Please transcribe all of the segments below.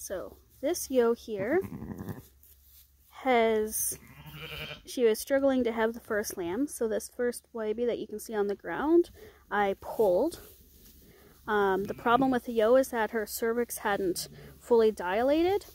So this ewe here she was struggling to have the first lamb. So this first baby that you can see on the ground, I pulled. The problem with the ewe is that her cervix hadn't fully dilated.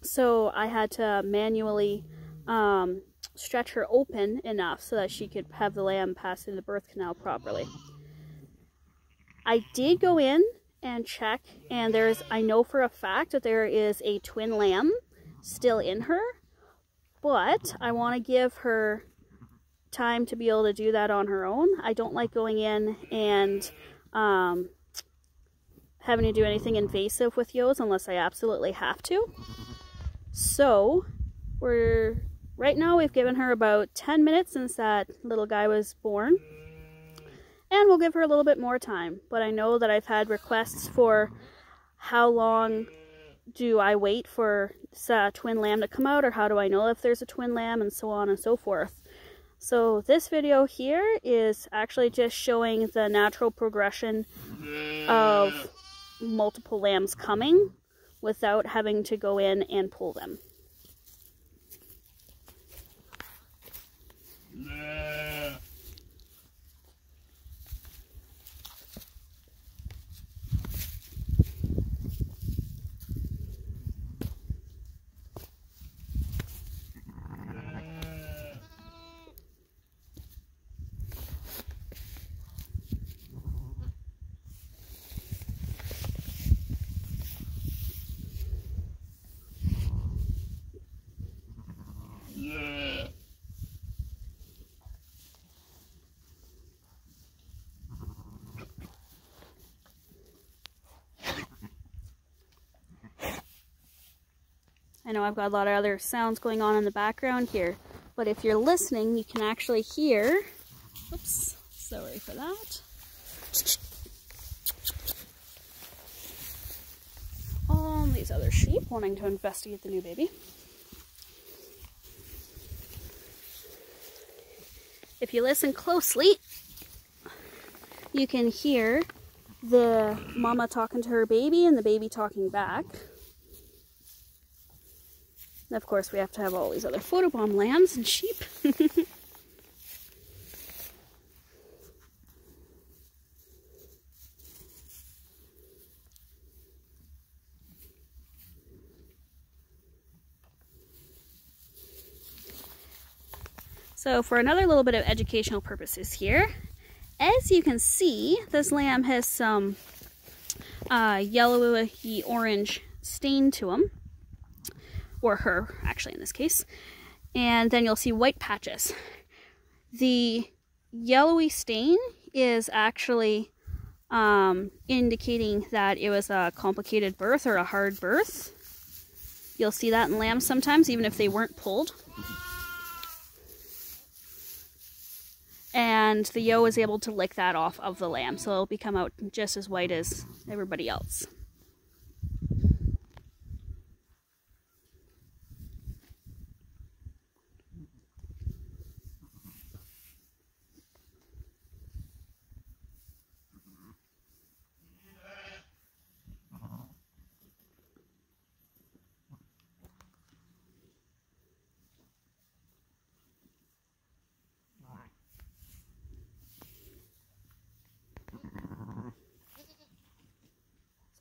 So I had to manually stretch her open enough so that she could have the lamb pass through the birth canal properly. I did go in and check, and I know for a fact that there is a twin lamb still in her, but I want to give her time to be able to do that on her own. I don't like going in and having to do anything invasive with ewes unless I absolutely have to. So right now we've given her about 10 minutes since that little guy was born. And we'll give her a little bit more time. But I know that I've had requests for how long do I wait for a twin lamb to come out, or how do I know if there's a twin lamb, and so on and so forth. So this video here is actually just showing the natural progression of multiple lambs coming without having to go in and pull them. I know I've got a lot of other sounds going on in the background here, but if you're listening, you can actually hear, oops, sorry for that, all these other sheep wanting to investigate the new baby. If you listen closely, you can hear the mama talking to her baby and the baby talking back. And of course, we have to have all these other photobomb lambs and sheep. So for another little bit of educational purposes here, as you can see, this lamb has some yellowy orange stain to him. Or her, actually, in this case. And then you'll see white patches. The yellowy stain is actually indicating that it was a complicated birth or a hard birth. You'll see that in lambs sometimes, even if they weren't pulled. And the ewe is able to lick that off of the lamb, so it'll become out just as white as everybody else.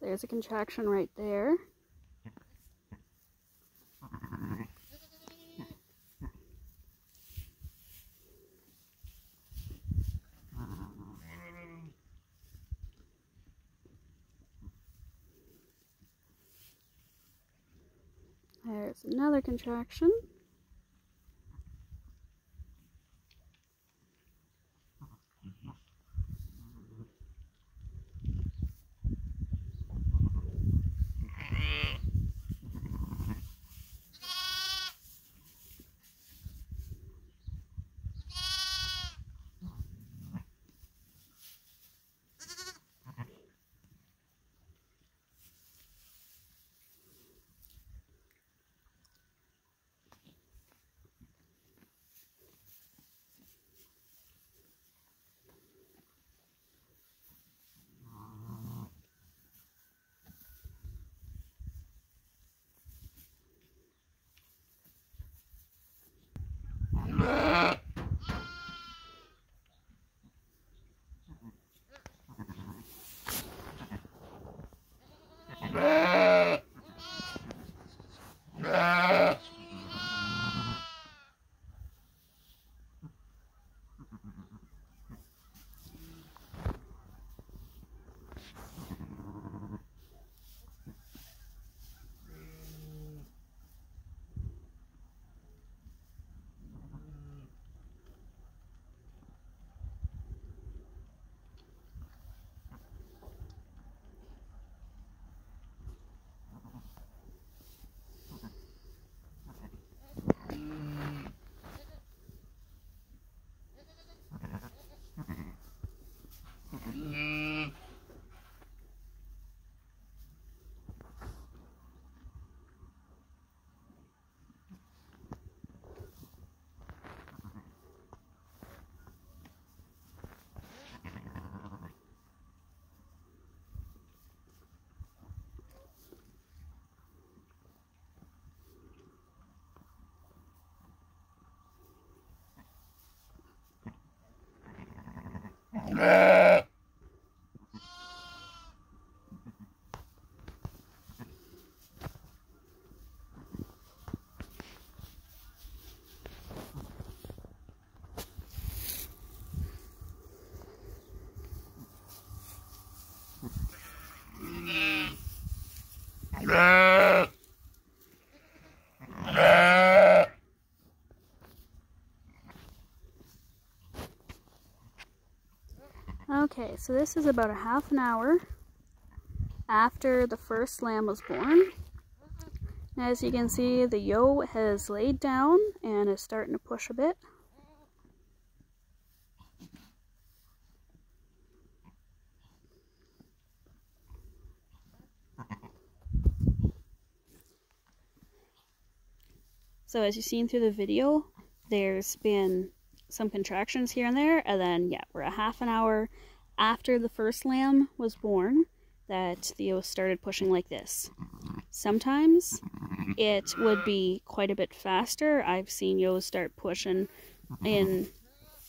There's a contraction right there. There's another contraction. Okay, so this is about a half an hour after the first lamb was born. As you can see, the ewe has laid down and is starting to push a bit. So as you've seen through the video, there's been some contractions here and there, and then yeah, we're a half an hour after the first lamb was born that the ewe started pushing like this. Sometimes it would be quite a bit faster. I've seen ewes start pushing and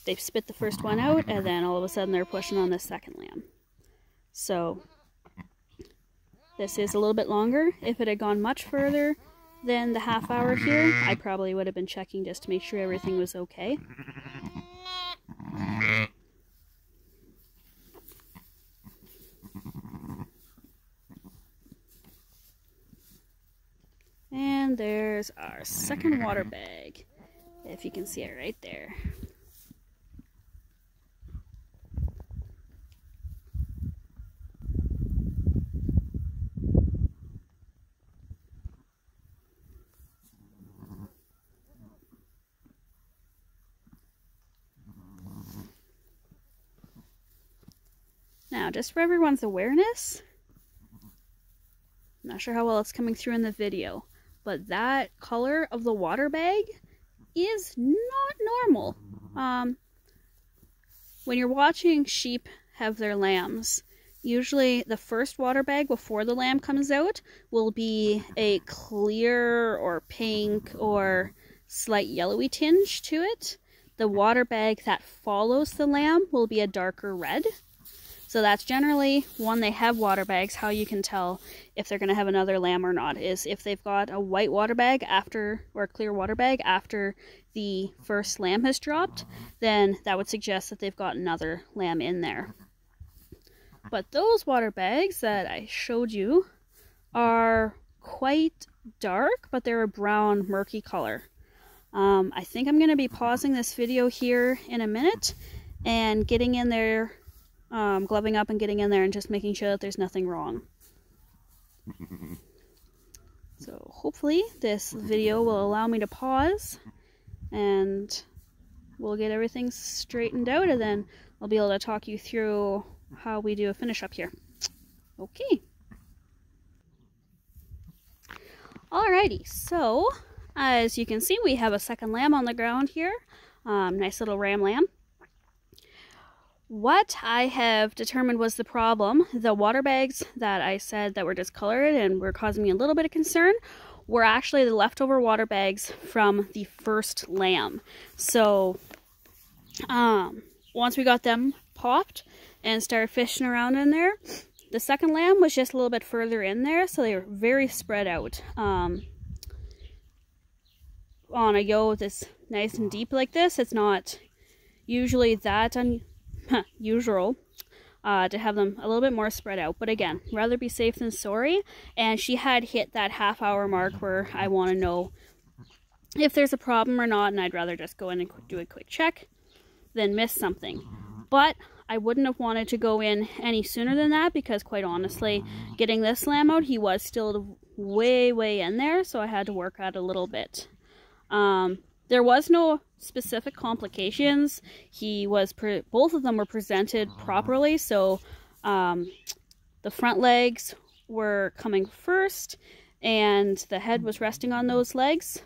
they've spit the first one out, and then all of a sudden they're pushing on the second lamb. So this is a little bit longer. If it had gone much further than the half hour here, I probably would have been checking just to make sure everything was okay. And there's our second water bag, if you can see it right there. Now, just for everyone's awareness, I'm not sure how well it's coming through in the video, but that color of the water bag is not normal. When you're watching sheep have their lambs, usually the first water bag before the lamb comes out will be a clear or pink or slight yellowy tinge to it. The water bag that follows the lamb will be a darker red. So that's generally when they have water bags, how you can tell if they're going to have another lamb or not, is if they've got a white water bag after, or a clear water bag after the first lamb has dropped, then that would suggest that they've got another lamb in there. But those water bags that I showed you are quite dark, but they're a brown, murky color. I think I'm going to be pausing this video here in a minute and getting in there, gloving up and getting in there and just making sure that there's nothing wrong. So hopefully this video will allow me to pause and we'll get everything straightened out, and then I'll be able to talk you through how we do a finish up here. Okay. Alrighty, so as you can see, we have a second lamb on the ground here. Nice little ram lamb. What I have determined was the problem, the water bags that I said that were discolored and were causing me a little bit of concern, were actually the leftover water bags from the first lamb. So once we got them popped and started fishing around in there, the second lamb was just a little bit further in there, so they were very spread out. On a ewe that's nice and deep like this, it's not usually that usual to have them a little bit more spread out, but again, rather be safe than sorry. And she had hit that half-hour mark where I want to know if there's a problem or not, and I'd rather just go in and do a quick check than miss something. But I wouldn't have wanted to go in any sooner than that, because quite honestly, getting this lamb out, he was still way in there, so I had to work at it a little bit. There was no specific complications. Both of them were presented properly, so the front legs were coming first and the head was resting on those legs.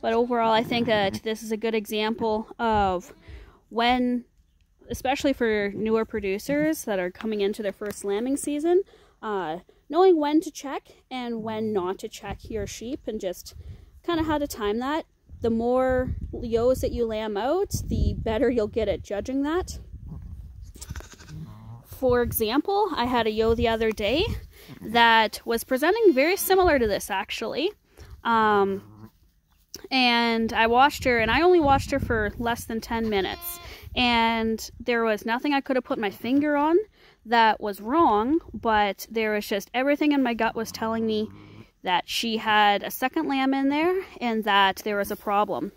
But overall, I think that this is a good example of when, especially for newer producers that are coming into their first lambing season, knowing when to check and when not to check your sheep, and just kind of how to time that. the more ewes that you lamb out, the better you'll get at judging that. For example, I had a ewe the other day that was presenting very similar to this, actually. And I watched her, and I only watched her for less than 10 minutes. And there was nothing I could have put my finger on that was wrong, but there was just everything in my gut was telling me that she had a second lamb in there and that there was a problem.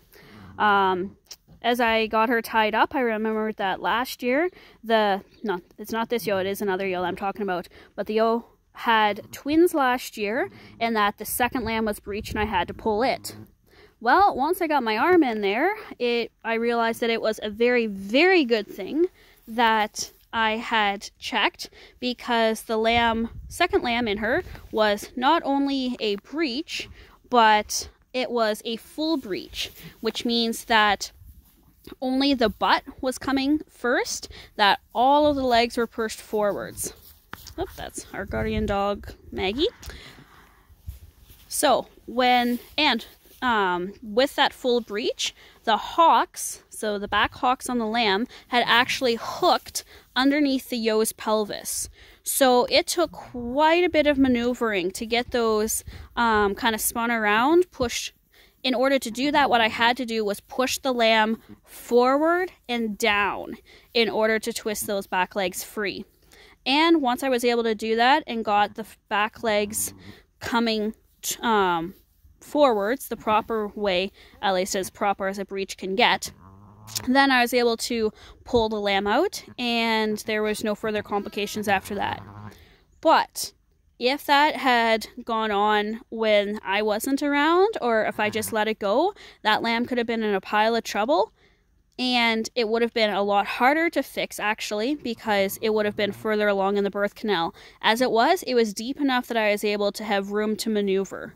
As I got her tied up, I remembered that last year, it's not this ewe, it is another ewe I'm talking about, but the ewe had twins last year, and that the second lamb was breached and I had to pull it. Well, once I got my arm in there, I realized that it was a very, very good thing that I had checked, because the second lamb in her was not only a breach, but it was a full breach, which means that only the butt was coming first, that all of the legs were pushed forwards. Oh, that's our guardian dog, Maggie. So, with that full breach, the hocks, so the back hocks on the lamb, had actually hooked underneath the ewe's pelvis. So it took quite a bit of maneuvering to get those kind of spun around, pushed. In order to do that, what I had to do was push the lamb forward and down in order to twist those back legs free. And once I was able to do that and got the back legs coming forwards the proper way, at least as proper as a breech can get, then I was able to pull the lamb out, and there was no further complications after that. But if that had gone on when I wasn't around, or if I just let it go, that lamb could have been in a pile of trouble, and it would have been a lot harder to fix, actually, because it would have been further along in the birth canal. As it was deep enough that I was able to have room to maneuver.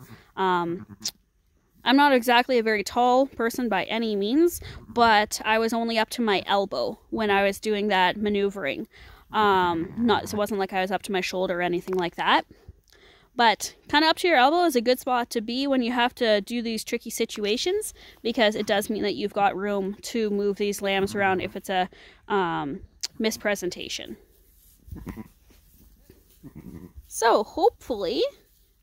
I'm not exactly a very tall person by any means, but I was only up to my elbow when I was doing that maneuvering. It wasn't like I was up to my shoulder or anything like that. But kind of up to your elbow is a good spot to be when you have to do these tricky situations, because it does mean that you've got room to move these lambs around if it's a mispresentation. So hopefully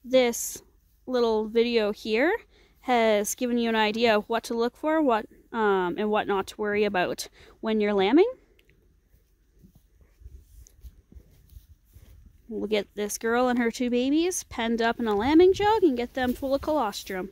this little video here has given you an idea of what to look for, and what not to worry about when you're lambing. We'll get this girl and her two babies penned up in a lambing jug and get them full of colostrum.